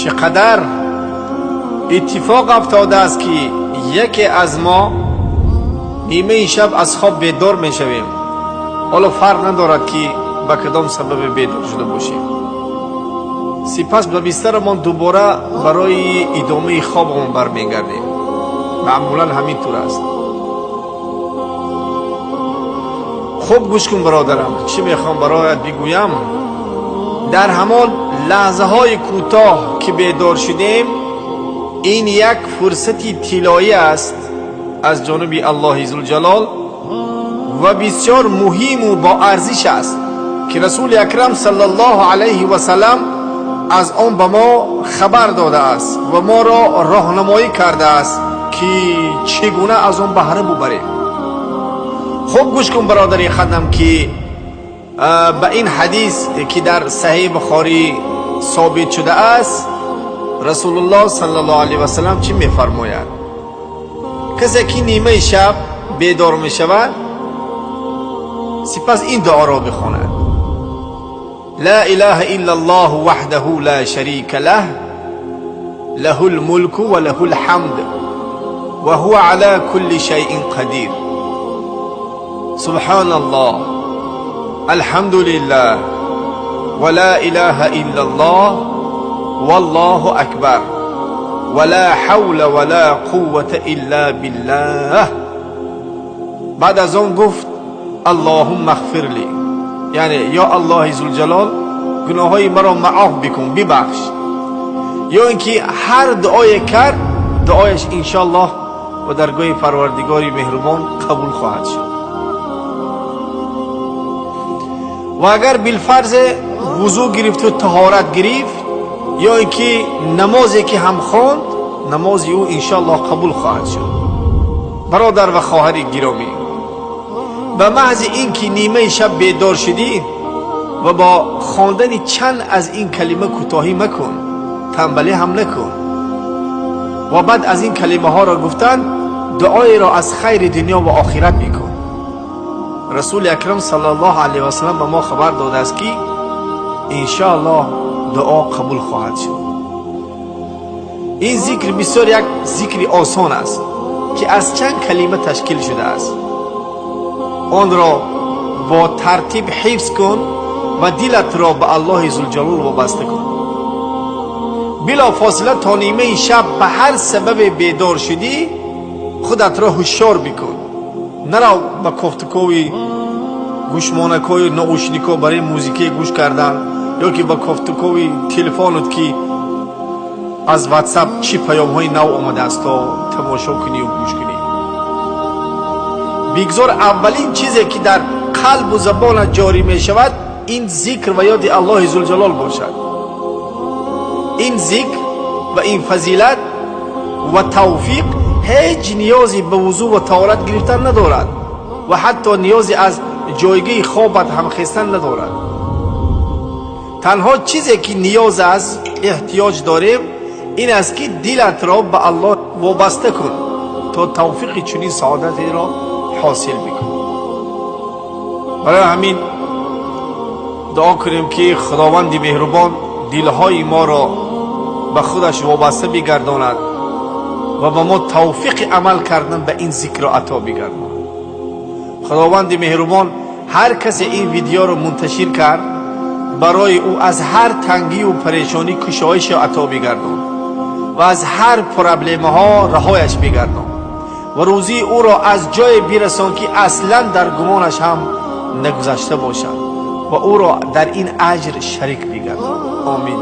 چقدر اتفاق افتاده است که یکی از ما نیمه شب از خواب بیدار می شویم، حالا فرق ندارد که با کدام سبب بیدار شده باشیم. سپس به بسترمان دوباره برای ادامه خوابمون برمیگردیم. معمولا همین طور است. خوب گوش کن برادرم، چی میخوام برایت بگویم. در همان لحظه های کوتاه که بیدار شدیم، این یک فرصتی طلایی است از جانب الله ذوالجلال و بسیار مهم و با ارزش است که رسول اکرم صلی الله علیه و سلم از آن به ما خبر داده است و ما را راهنمایی کرده است که چگونه از آن بهره ببریم. خوب گوش کن برادر خدم که به این حدیث که در صحیح بخاری ثابت شده است، رسول الله صلی الله علیه و سلم چی میفرماید؟ کسی که نیمه شب بیدار می شود سپس این دعا را بخواند: لا اله الا الله وحده لا شریک له، له الملك و له الحمد و هو على كل شيء قدیر، سبحان الله، الحمد لله، ولا اله الا الله، والله اکبر، ولا حول ولا قوة الا بالله. بعد از آن گفت اللهم اغفر لی، یعنی یا الله ذوالجلال گناههای مرا معاف بکن، ببخش. یا اینکه هر دعای کرد دعایش انشاءالله و درگاه پروردگاری مهربان قبول خواهد شد. و اگر بالفرض وضو گرفت و طهارت گرفت، یا اینکه نمازی که هم خواند نماز او انشاءالله قبول خواهد شد. برادر و خواهر گرامی، به محض اینکه نیمه شب بیدار شدی و با خواندن چند از این کلمه کوتاهی مکن، تنبلی هم نکن، و بعد از این کلمه ها را گفتن دعای را از خیر دنیا و آخرت بکن. رسول اکرم صلی الله علیه و سلم به ما خبر داده است که انشاءالله دعا قبول خواهد شد. این ذکر بسیار یک ذکر آسان است که از چند کلمه تشکیل شده است. آن را با ترتیب حفظ کن و دلت را به الله ذوالجلال وابسته کن. بلا فاصله تا نیمه شب به هر سبب بیدار شدی خودت را هوشیار بکن. نرو به گفتگوی گوشمانکای ناوشنیکا برای موزیک گوش کردن، یا که با گفتگوی تلفنت که از واتساپ چی پیام های نو آمده است تا تماشا کنی و گوش کنی. بگذار اولین چیزی که در قلب و زبان جاری می شود این ذکر و یاد الله ذوالجلال باشد. این ذکر و این فضیلت و توفیق هیچ نیازی به وضو و طهارت گرفتن ندارد و حتی نیازی از جایگاه خوابت هم خستن ندارد. تنها چیزی که نیاز است، احتیاج داریم، این است که دلت را به الله وابسته کن تا توفیق چنین سعادتی را حاصل بکن. برای همین دعا کنیم که خداوند مهربان دلهای ما را به خودش وابسته بگرداند و به ما توفیق عمل کردن به این ذکر عطا بگرداند. خداوند مهربان هر کسی این ویدیو را منتشر کرد برای او از هر تنگی و پریشانی کشایش عطا بگردان و از هر پرابلم ها رهایش بگردان و روزی او را از جای برسان که اصلا در گمانش هم نگذشته باشد و او را در این اجر شریک بگردان. آمین.